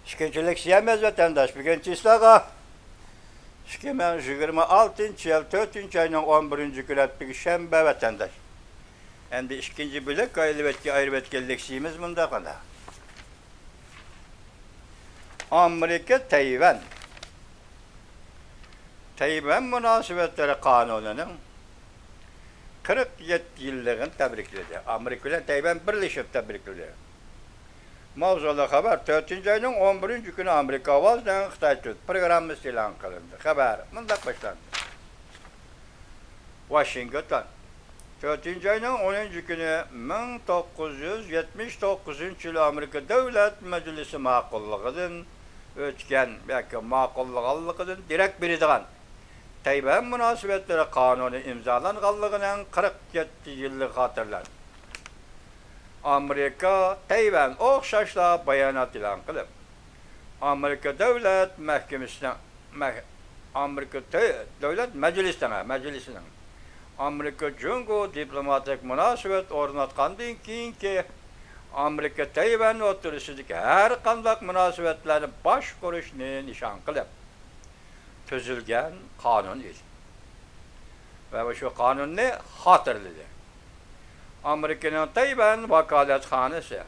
İşkence siyemez vatandaş. Birinci islağa 2026 yıl 4. ayının 11. günü ettik şembe vatandaş. Endi ikinci bölük ayrıvetkelliksiyimiz bunda kana. Amerika Tayvan. Tayvan münasebetleri kanununun 47 yıllığını tebrikledi. Amerika ile Tayvan birleşip tebrikledi. Mavzulu haber 4. ayının 11. günü Amerika avazdan Xitay Türk programı ilan kılındı. Haber mındak başlandı. Washington 4. ayının 10. günü 1979 yılı Amerika Devlet Meclisi maqullığıdan ötken belki maqullığıdan direkt biridigan Tayvan münasebetleri kanunu imzalanğanlığının 47 yıllık hatırlar. Amerika Tayvan oxşaşla bayanat ilan kılıp Amerika Devlet Mahkemesi'ne Amerika Devlet Meclisi'nin Amerika Cungo diplomatik münasebet ornatkandan keyinki Amerika Tayvan oturusudaki her kandak münasebetlerini baş kuruşunu nişan kılıp tüzülgen kanun idi. Ve şu kanun ne? Hatırlıdır. Amerika'nın Tayvan vakalethanesi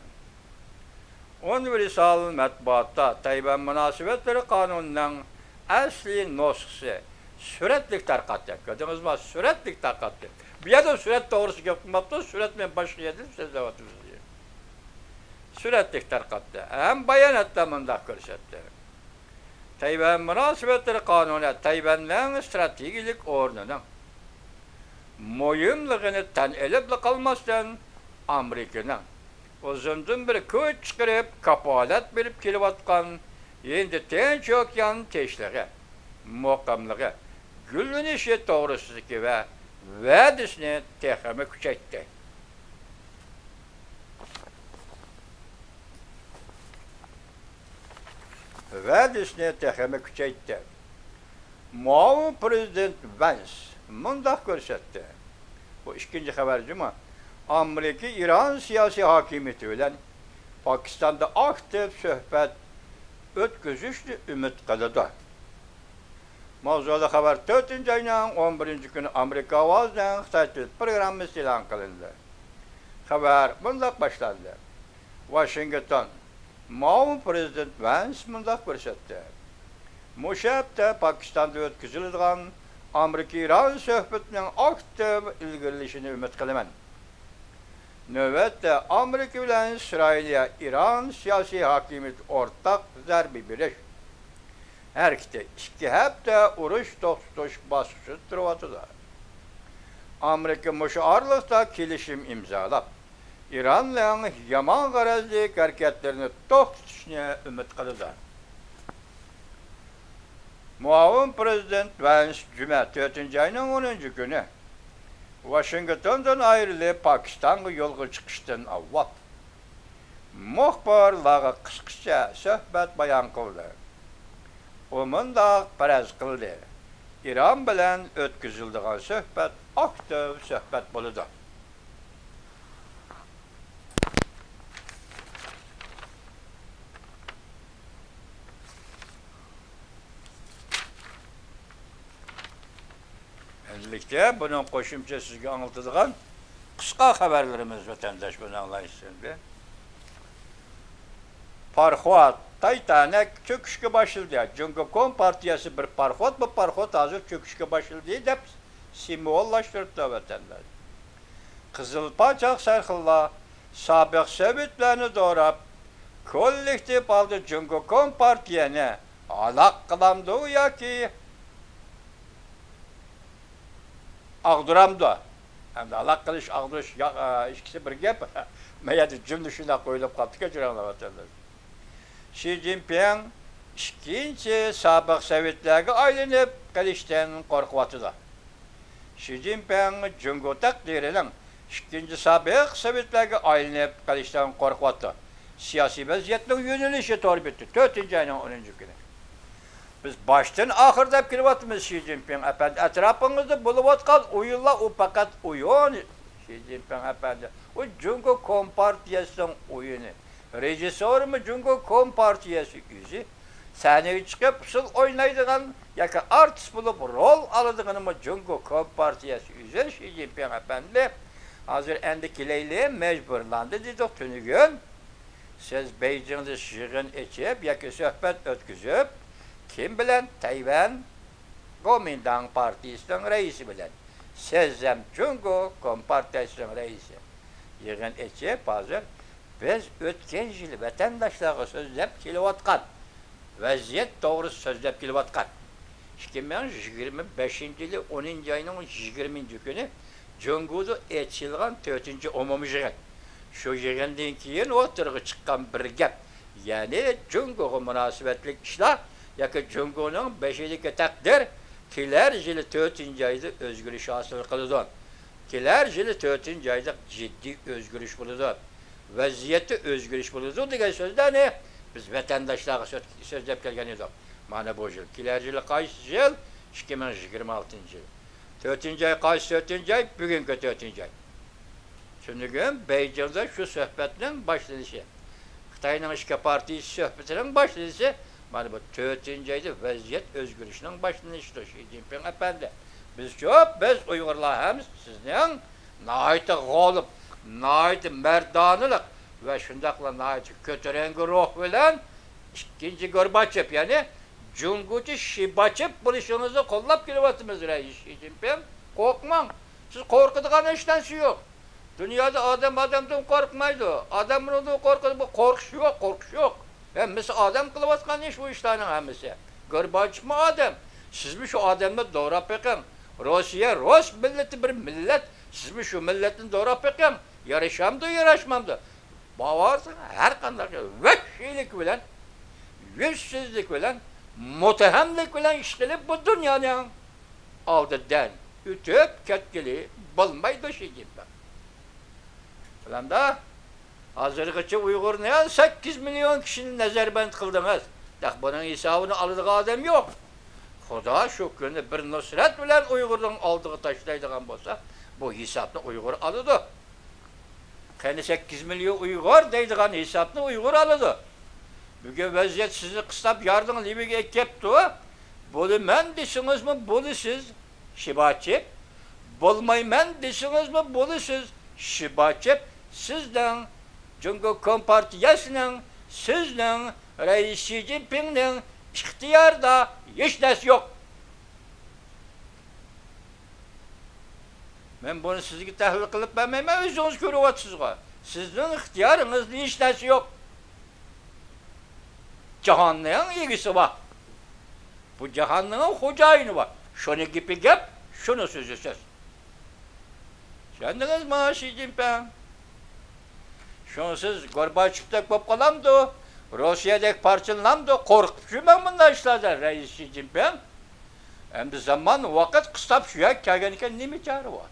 11 matbuatta Tayvan münasebetleri kanununun asli noskisi süretlik tarqatdı. Gördünüz mü? Süretlik tarqatdı. Bir yerde süret doğrusu yapılmakta, süretmen başka yerde sözlevatımız diyor. Süretlik tarqatdı. Hem bayanatda mındak görsetti. Tayvan münasebetleri kanunu Tayvan'ın stratejik ornunun moyumluğunu tan elip kalmazdan Amerika'nın uzundan bir köç çıkarıp kapalat verip kelivatkan endi Tinç Okyan teşliği, mukamlığı, gülünüşü doğrusuzluğu ve vədisini tehame küçeytti. Vədisini tehame küçeytti. Muavin Prezident Vance mındak görsetti. Bu ikinci haber cuma. Amerika İran siyasi hakimiyeti bilen Pakistan'da aktif söhbet ötküzüşlü ümit kılıdı. Mavzulu haber 4. ayının 11. günü Amerika avazdan Xitay Türk programı ilan kılındı. Haber mındak başlandı. Washington Muavin Prezident Vance mındak görsetti. Muşabda Pakistan'da ötküzülüdüğün Amerika-İran söhbetinin aktif ilgilenişini ümit kılıman. Növbette Amerika bilen İsrail'e İran siyasi hakimiyet ortak zerbi biriş. Her iki hepte uruş tostuş baskısı durvatıda. Amerika muşarlıkta kilişim imzalap İran'la yaman garazlık hareketlerini toktuşuna ümit kılıda. Muavin Prezident Vance Cuma 4. ayının 10. günü Washington'dan ayrılıp Pakistan'a yolga çıkıştan avval muhbarlarga kıskıça söhbet bayan kıldı. Umunda paraz kıldı. İran bilen ötküzüldüğün söhbet aktif söhbet buludu. Birlikte bunun koşumça sizge anlatıdığın kısa haberlerimiz vatandaş bunu anlayışsın. Parxot, Taytanek çöküşke başladı. Cumhuriyet Partiyası bir parxot, bu parxot hazır çöküşke başladı deyip simvollaştırdı vatandaş. Kızılpaçak Serhilla sabık Sovyetlerini doğrap kolektif aldı Cumhuriyet Partiyası'na alak kılamdı ya ki Ağduramdı. Hem de Allah kılış, ağdırış, ikisi bir gep. Meyedi cümlüşüne koyulup kaldı geçirenler vatandaş. Xi Jinping ikinci sabık Sovyetlerge aylanıp kılıştan korkuvatıda. Xi Jinping Cumhuriyet takdirinin ikinci sabık Sovyetlerge aylanıp kılıştan korkuvatıda. Siyasi vaziyetinin yönelişi torp etti. 4. ayının 10. günü. Biz baştan ahırda hep kirivatımız Xi Jinping efendi. Etrafımızda buluvatkan uyulla o fakat uyun. Xi Jinping efendi. O Cungo Kompartiyası'nın oyunu. Rejissör mü Cungo Kompartiyası yüzü. Sahneye çıkıp sıl oynaydıgan, yaka artist bulup rol alıdığını mı Cungo Kompartiyası yüzü. Xi Jinping Efendi hazır endikileyliğe mecburlandı dedik tünügün. Siz Beijing'de şirin içip, yaka sohbet ötküzüp, kim bilen Tayvan Kuomintang Partisi'nin reisi bilen. Sizem Cungo Kompartiyası'nın reisi. Yığın içip hazır. Biz ötken yıl vatandaşlara sözlep kilovatkan. Vaziyet doğrusu sözlep kilovatkan. 2025 yılı 10. ayının 20. günü Cungo'da etçilgan 4. umumi yığın. Şu yığından keyin oturga çıkan bir gap. Yani Cungo'ga münasebetlik işler, yaki Cungo'nun 5 yıllık takdir, kiler yılı 4. ayda özgürlüş hasıl kılıdı. Kiler yılı 4. ayda ciddi özgürlüş bulundu. Vaziyette özgürlüş bulundu diye sözde ne? Biz vatandaşlara sözlep gelgen edik. Mana bu yıl. Kiler yılı kaç yıl? 2026 yıl. 4. ay kaç 4. ay? Bugünkü 4. ay. Şimdi Beijing'de şu sohbetin başlanışı. Xitayning İşçi Partisi sohbetinin başlanışı. Mana bu 4. ayda vaziyet özgürlüşünün başlanışıdır. Xi Jinping Efendi. Biz Uygurlar hem sizin nahayet g'olib, nahayet merdanılık ve şundakla nahayet kötürengi ruh bilen ikinci Gorbachev yani Cungucu Şibachev buluşunuzu kollap kilovatımız reis Xi Jinping. Korkmang. Siz korkuduğun iştensi yok. Dünyada adamdan korkmaydı. Adamın olduğu korkudu. Bu korkuş yok. Hemmisi adam kılıvatkan iş bu işlerin hemmisi. Gorbachev mi adam? Siz mi şu adamı doğru pekin? Rus milleti bir millet. Siz mi şu milletin doğru pekin? Yarışmamdı. Bavarsın her kandak vehşilik bilen, yüzsüzlük bilen, mutehemlik bilen işgelip bu dünyanın aldıdan ütüp ketkili bulmaydı Xi Jinping. Ulan da hazırgıçı Uygur ne 8 milyon kişinin nezarband kıldınız. Bunun hesabını aldığı adam yok. Xuda şu günü bir nusret bilen Uygur'un aldığı taşlaydıgan bolsa, bu hesapını Uygur alıdı. Kendi 8 milyon Uygur deydigan hesapını Uygur alıdı. Bugün vaziyet sizi kıstap yardın Libya'ya ekepti. Bunu men desiniz mi? Bunu siz Şibachev. Bulmayı men desiniz mi? Bunu siz Şibachev. Sizden Cungo Kompartiyası'nın, sizden Reis Xi Jinping'in ihtiyarda hiç ders yok. Ben bunu sizge tahlil kılıp vermeyeyim, özünüz görüyorsunuz. Sizin ihtiyarınızda hiç ders yok. Cahannın ilgisi var. Bu cahannın hocayını var. Şunu gibi gep, şunu sözü söz. Kendiniz mi Xi Jinping? Şunsuz Gorbachev'da kopkalamdı, Rusya'daki parçalandı, korkup şümen bunlar işlerden Reis Xi Jinping. Hem de zaman vakit kıstap şuya kelgenken ne çare var?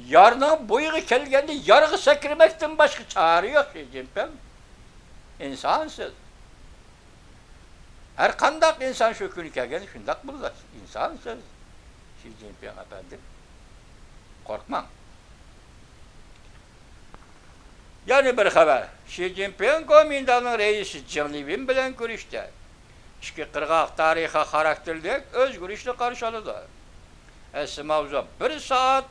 Yarına boyu kelgende yargı sekirmekten başka çare yok Xi Jinping. İnsansız. Her kandak insan şu günü kelgende şundak bulur. İnsansız. Xi Jinping efendim. Korkmam. Yani bir haber. Xi Jinping Kuomintang'ın reisi Jiang Liwin bilen görüştü. İki kırgak tarihi karakterlik öz görüşle karşıladı. Mavzu bir saat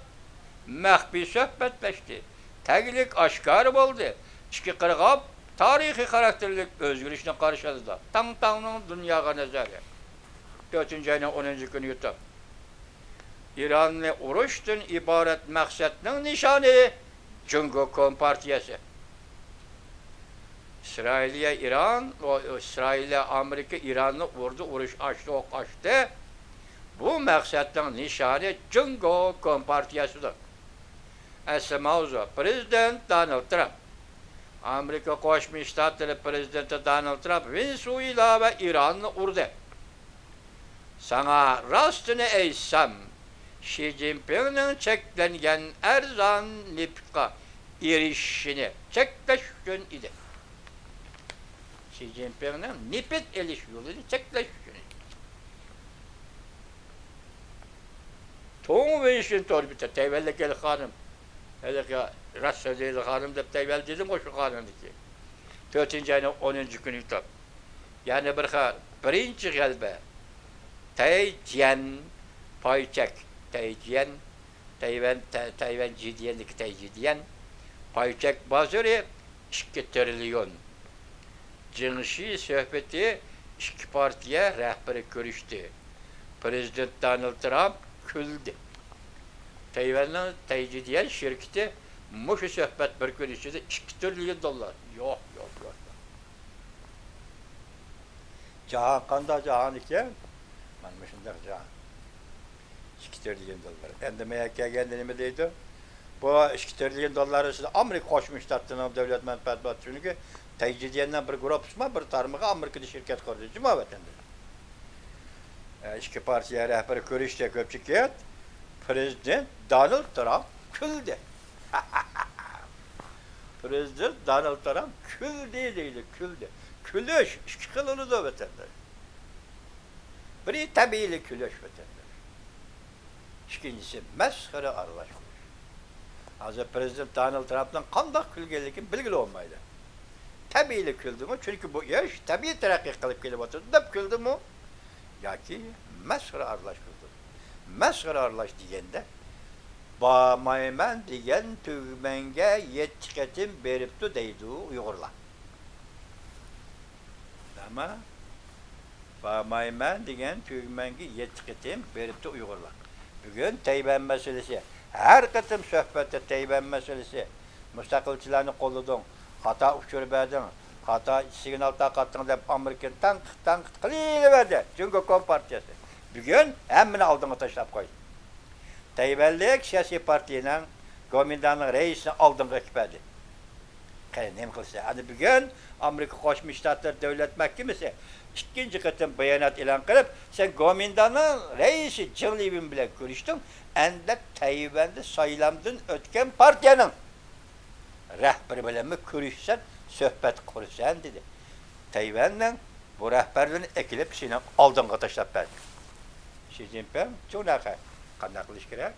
mehbi sohbetleşti. Tegilik aşkar oldu. İki kırgak tarihi karakterlik öz görüşle karşıladı. Tang'ın dünyaya nazarı. 4. ayının 10. günü yutup. İran'la uruştan ibaret maksatının nişanı Cungo Kompartiyası. İsrail'e İran, İsrail'e Amerika İran'ı vurdu, uruş açtı, ok açtı. Bu maksatın nişanı Cungo Kompartiyasıdır. Mavzu Prezident Donald Trump. Amerika Koşmuş Ştatları Prezidenti Donald Trump Venezuela ve İran'ı vurdu. Sana rastını eysem, Xi Jinping'in çeklengen erzan nipka erişini çekleşkin idi. Xi Jinping'in nipit eliş yolunu çekleşkin idi. Toğun ve işin torbite, tevelle gel hanım. Hele ki Rassadiyeli hanım da evvel dedim o şu hanımdaki. 4. ayının 10. günü top. Yani birinci galbe Tayciyen payçak Tayciyen Tayvan ciddiyenlik Tayciyen payçak bazırı 2 trilyon. Cinsi sohbeti 2 partiye rehberi görüştü. Prezident Donald Trump küldü. Tayvan'ın Tayciyen şirketi muşu sohbet bir gün içinde 2 trilyon dolar. Yok. Cahan kanda cahan iken, ben mışındak cahan. 2 trilyon dolar. Hem de MHK kendini deydi. Bu 2 trilyon dolar üstünde Amerika koşmuş tartının devlet menfaat batı çünkü Tayciyen'den bir grup ismi bir tarımıga Amerika'da şirket kurdu. Cuma vatandaşı. İki partiye rehberi görüşte köpçük Prezident Donald Trump küldü. Prezident Donald Trump küldü. Külüş, 2 kılını da vatandaş. Biri tabiili külüş vatandaş. İkincisi meskhara arlaşmış. Hazır Prezident Donald Trump'dan kandak külgelikin bilgili olmaydı. Tabiili küldü mü? Çünkü bu yaş tabii terakki kılıp gelip oturdu. Dep küldü mü? Ya ki meskhara arlaş küldü. Meskhara arlaş diyende bağmayman diyen tügmenge yetiketim beriptu deydi Uygurlar. Ama bağmayman diyen tügmenge yetiketim beriptu Uygurlar. Bugün Tayvan meselesi, her kıtım sohbette Tayvan meselesi, müstakilçilerini kolludun, hata uçurbedin, hata signal takattın deyip Amerika'nın tank kılıyla verdi. Çünkü Kompartiyası. Bugün hemmini aldığını taşlap koydu. Tayvanlık siyasi partiyle Gomindan'ın reisini aldığını ekipedi. Ne mi kılsa? Hani bugün Amerika Koşmuş Ştatları Devlet Mahkemesi ikinci kıtım beyanat ilan kılıp sen Gomindan'ın reisi Jill Levin bile görüştün. Ende Tayvan'da sayılamdın ötken partiyanın rehberi bile mi görüşsen, sohbet kursan dedi. Tayvan'la bu rehberlerini ekilip seni aldın kataşlap verdi. Xi Jinping çok nakay. Kanaklı iş gerek.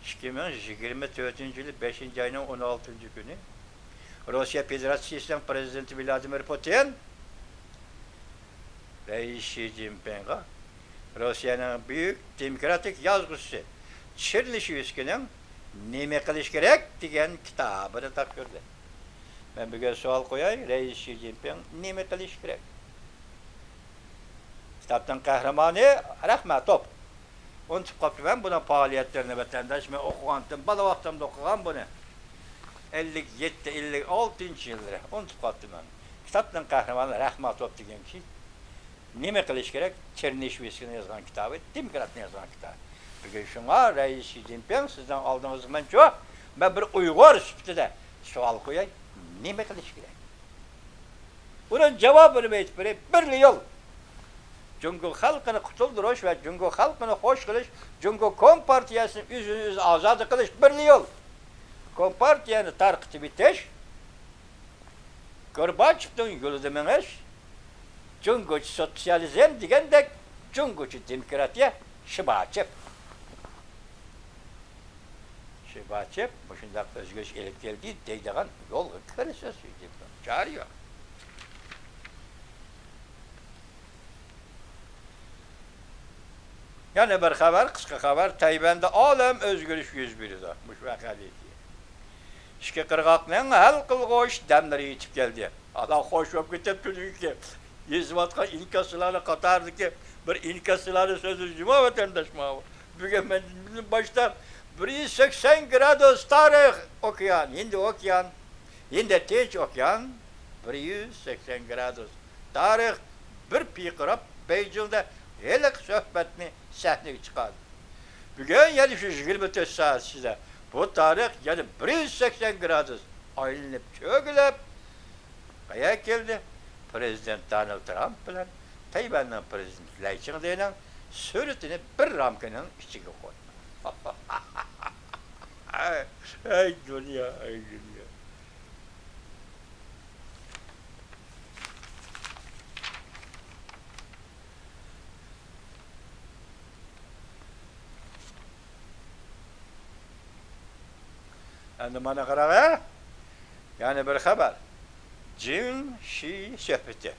2024 yılı 5. ayının 16. günü Rusya Federasyonu Prezidenti Vladimir Putin Reis Xi Jinping'e Rusya'nın büyük demokratik yazgısı Çernyshevski'nin neme kılış gerek diyen kitabını takıyordu. Ben bugün sual koyayım, Reis Xi Jinping neme kılış gerek? Kitaptan kahramanı Rahmetov. Unutup kaptı ben buna faaliyetlerini vatandaş, ben okuyandım, bana vaktimde okuyan bunu. 57-56. yılları unutup kaptı ben. Kitaptan kahramanı Rahmetov diyen ki neme kılış gerek? Çernyshevski'nin yazılan kitabı, demokratın yazılan kitabı. Bugün şuna Reis Xi Jinping sizden aldığınız ben çok, ben bir Uygur süptüde sual koyayım, neme kılış gerek? Bunun cevabını verip bir yıl. Cungo halkını kurtulduruş ve Cungo halkını hoş kılış, Cungo Kompartiyası'nın yüzünü azad kılış bir yıl. Kompartiyanı tarkıtı bitiş, Gorbaçov'un yolu demeniz, Cungo sosyalizm diyen de Cungo demokratiya Şibaçev. Şibaçev, başında özgürlük elip geldiği deydiğen yol kırısı çağırıyor. Yani bir haber, kısa haber, Tayvan'da alem özgürlük 101'i de. Müşvakali. İşte kırgakla hal kılgoş demleri yetip geldi. Adam hoş olup gitip tüdüğü ki, Yezvatka inkasıları katardı ki, bir inkasıları sözü cuma vatandaş mı? Bugün ben başta 180 gradus tarih okuyan, şimdi okuyan, şimdi teç okuyan, 180 gradus tarih bir piqrab Beijing'de helik sohbetini sahneye çıkardı. Bugün yani şu 24 saat size bu tarih yani 180 gradus ayrılıp çökülüp kaya geldi. Prezident Donald Trump bilen Tayvan'ın prezidenti Lai Ching-te'nin suretini bir ramkanın içine koydu. Ay dünya, ay dünya. Endi mana qaraq, yani bir xabar. Jin Shi söhbeti.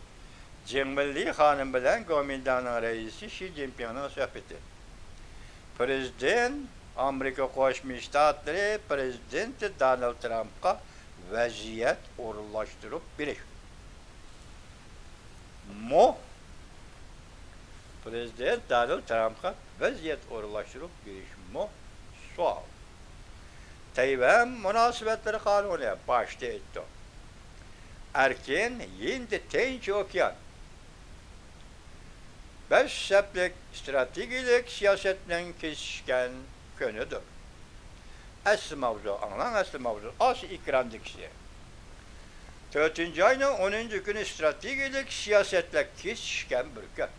Cemilli Hanım bilen Gomindan'ın reisi Xi Jinping'in söhbeti. Prezident Amerika Qo'shma Shtatlari prezidenti Donald Trump'a vaziyet o'rinlashtirib berish. Prezident Donald Trump'a vaziyet o'rinlashtirib berish savol. Tayvan munosabatlari qonuni boshda aytdi. Erken Hindi Tinch Okean 5 seplik stratejik siyasetinin kesişken konudur. Asli mavzu, anılan asli mavzu, asli ikrandikisi. 4. ayının 10. günü stratejik siyasetle kesişken bir gün.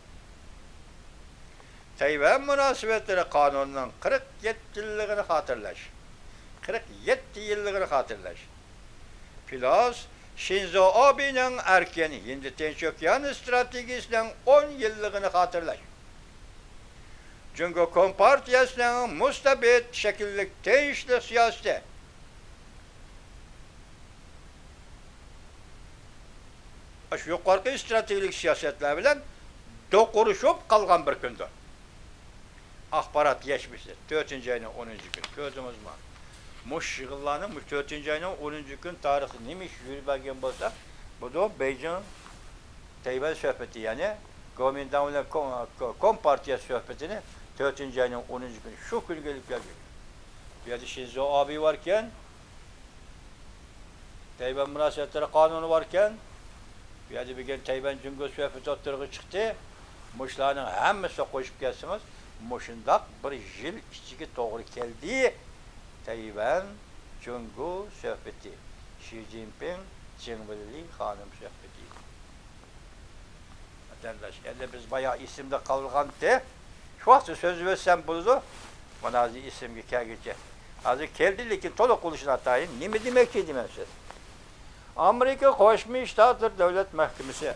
Tayvan münasebetleri kanununun 47 yılını hatırlaş. 47 yılını hatırlaş. Filas, Shinzo Abe'nin erken Hindi Tinch Okeanı stratejisinin 10 yıllığını hatırlar. Çünkü Kompartiyasının mustabit şekillik tinchli siyaseti şu yukarıki stratejik siyasetler bilen dokuruşup kalgan bir gündür. Akbarat geçmiştir. 4. ayının 10. gün. Gözümüz var. Muş yığılanın 4. ayının 10. gün tarihi neymiş yürübergen bolsa, bu da Beijing Tayvan söhbeti yani Kuomintang ile Kompartiya söhbetini 4. ayının 10. gün şu gün gelip geliyor. Bir de Shinzo Abe varken Tayvan münasebetleri kanunu varken bir de bir gün Tayvan Cumhur söhbeti oturuğu çıktı. Muşların hemmesi koşup gelsiniz. Muşundak bir yıl içiki doğru geldi. Tayvan Cumhur söhbeti. Xi Jinping Cemilli Hanım söhbeti. Vatandaş, yani biz bayağı isimde kalırken şu vakti söz versem buldu. Bana azı isim gelgece. Azı geldi ki toluk oluşuna tayin. Ne demek ki demezsin. Amerika Qo'shma Shtatlar Davlat Mahkemesi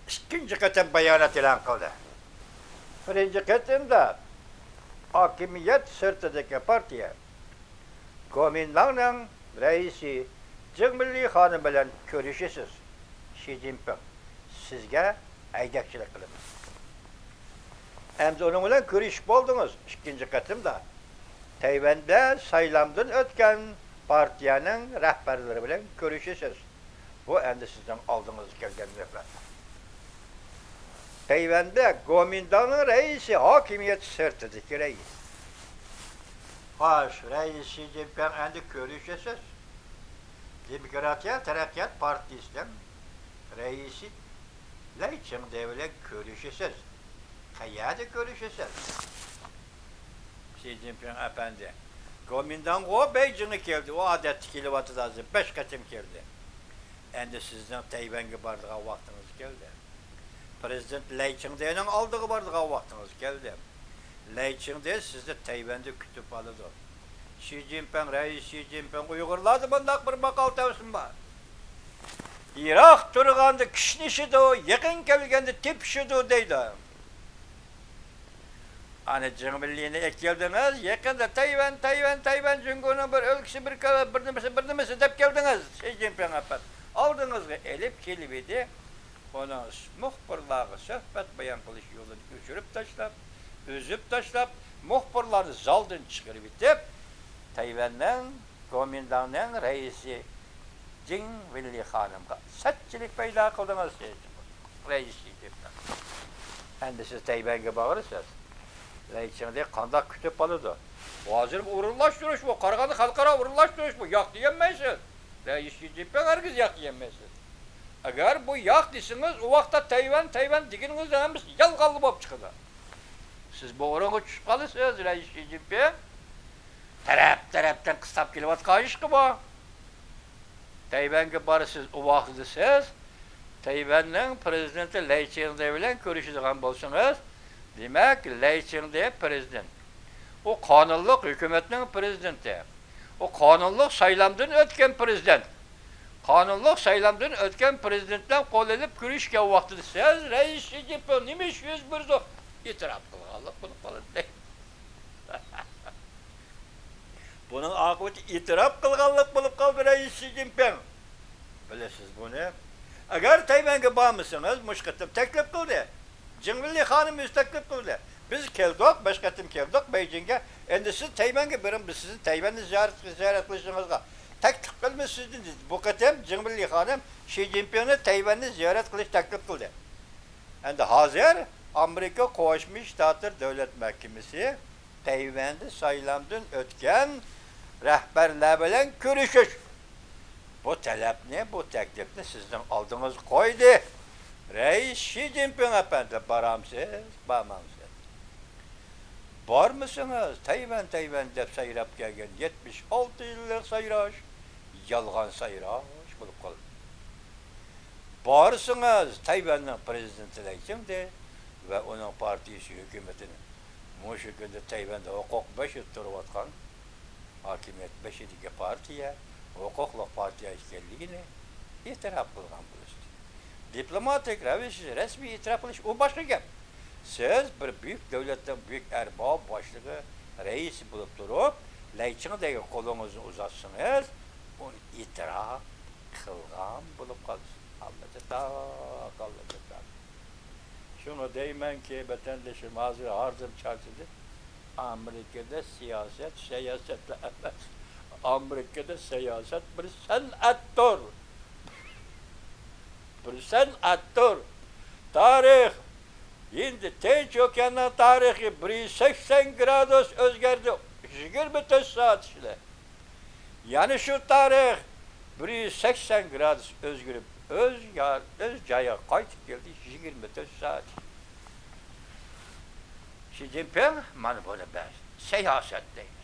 ikinci qatam bayonot e'lon qildi. Birinchi qatamda hokimiyat sirtidagi partiya Kuomintangning raisi Cemilli Hanım bilan ko'rishisiz. Xi Jinping sizga aydakchilik qilaman. Endi onun bilan ko'rishib bo'ldingiz. Ikinci qatimda Tayvanda saylamdan o'tgan partiyaning rahbarlari bilan ko'rishisiz. Bu endi sizdan oldingizga kelgan gaplar. Tayvanda Kuomintangning raisi hokimiyat sirtidagi rais. Xo'sh, rais Xi Jinping endi ko'rishisiz. Demokratiya Taraqqiyot partiyasining raisi Lay Chingde bilan ko'rishisiz. Qayerda ko'rishisiz? Xi Jinping efendi. Kuomintang o Beijing'e geldi. O adet kilovatı da 5 katım geldi. Endi sizden Tayvan'a bardığı vaktiniz geldi. Prezident Lay Chingde'nin aldığı bardığı vaktiniz geldi. Lay Chingde sizde Tayvan'da kütüp aldı. Xi Jinping, reis Xi Jinping Uygurlardı bundak bir makal tavsın var. Irak turgandı kişnişidi o, yakın kelgendi tepişidi deydi. Hani Cemilli'ne ekleldiniz, yakında Tayvan Cumhur'un bir ülkesi bir demesi dep geldiniz. Xi Jinping efendim. Aldınız ve elip kelibidi. Onu muhbirlarına söhbet bayan kılış yolunu üzüp taşlap, muhbirlarını zaldan çıkarıp bitip, Tayvan'ın, Kuomintang'ın reisi Cemilli Hanım'a satçılık payda kıldınız. Reis Xi Jinping. Endi siz Tayvan'a bağırırsınız. Leyçinde kandak kütüp alırdı. Vazir uğurlaştırış bu, Karganı halkara uğurlaştırış bu, yak diyemezsin. Reis Xi Jinping herkes yak diyemezsin. Eğer bu yak desiniz, o vakta Tayvan diginiz de hemiz yalgalı bop çıkıdı. Siz bu oranı çıkalırsınız Reis Xi Jinping. Taraftan kıstap kilovat kayış ki bu. Tayvan'a barısız o vakti siz, Tayvan'ın prezidenti Leyçinde bilen görüşeceğim bolsunuz. Demek Lay Chingde prezident. O kanunluk hükümetinin prezidenti. O kanunluk saylamdan ötken prezident. Qonunluq saylamdan o'tgan prezidentdan qo'l ilib ko'rishgan vaqtida siz rais Shi Jinping nima ish yuz berdi? E'tirof qilganlik bo'lib qoladi. Buning oqibati e'tirof qilganlik bo'lib qoldi rais Shi Jinping. Bilasiz buni? Agar Tayvanga bormasangiz, mushqatim taklif qildi. Jinvilli xonim o'zi taklif qildi. Biz keldik, boshqatim keldik Beijingga. Endi siz Tayvanga birin biz sizni Tayvanni ziyorat qilishingizga taklif qilmiz sizdan. Bu qatam Jinvilli xonim Shi Jinpingni Tayvanni ziyorat qilish taklif qildi. Endi hozir Amerika Qo'shma Shtatlar Davlat Mahkamasi Tayvanda saylamdan o'tgan rahbarlar bilan ko'rishish. Bu talabni, bu taklifni sizdan oldingiz qo'ydi. Rais Shi Jinping efendi baramsiz, bormamsiz. Bormısınız? Tayvan deb sayrab kelgan 76 yillik sayrash, yolg'on sayrash bo'lib qoldi. Borsınız, Tayvanning prezidentini kimdi va uning partiyasi hukumatini. Mushu kunda Tayvanda huquq bashir turayotgan hokimiyat bashiriga partiya, huquqli partiya ekanligini e'tirof qilgan bo'lishdi. Diplomatik ravishda rasmiy e'tirof qilish u boshqa gap. Siz bir büyük devletten büyük erbab başlığı reisi bulup durup layçınıdaki kolunuzu uzatsınız onu itiraf kılgan bulup kalırsın. Allah'ta. Şunu deymen ki vatandaşım hazır harcım çarşıdır. Amerika'da siyaset siyasetle emez. Amerika'da siyaset bir sanattır. Bir sanattır. Tarih Şimdi Tinch okeanının tarihi 180 gradus o'zgardi 24 soat ichida. Yani şu tarih 180 gradus o'zgarib o'z joyiga qaytib keldi 24 soat. Shi Jinping mana buni siyoset deydi.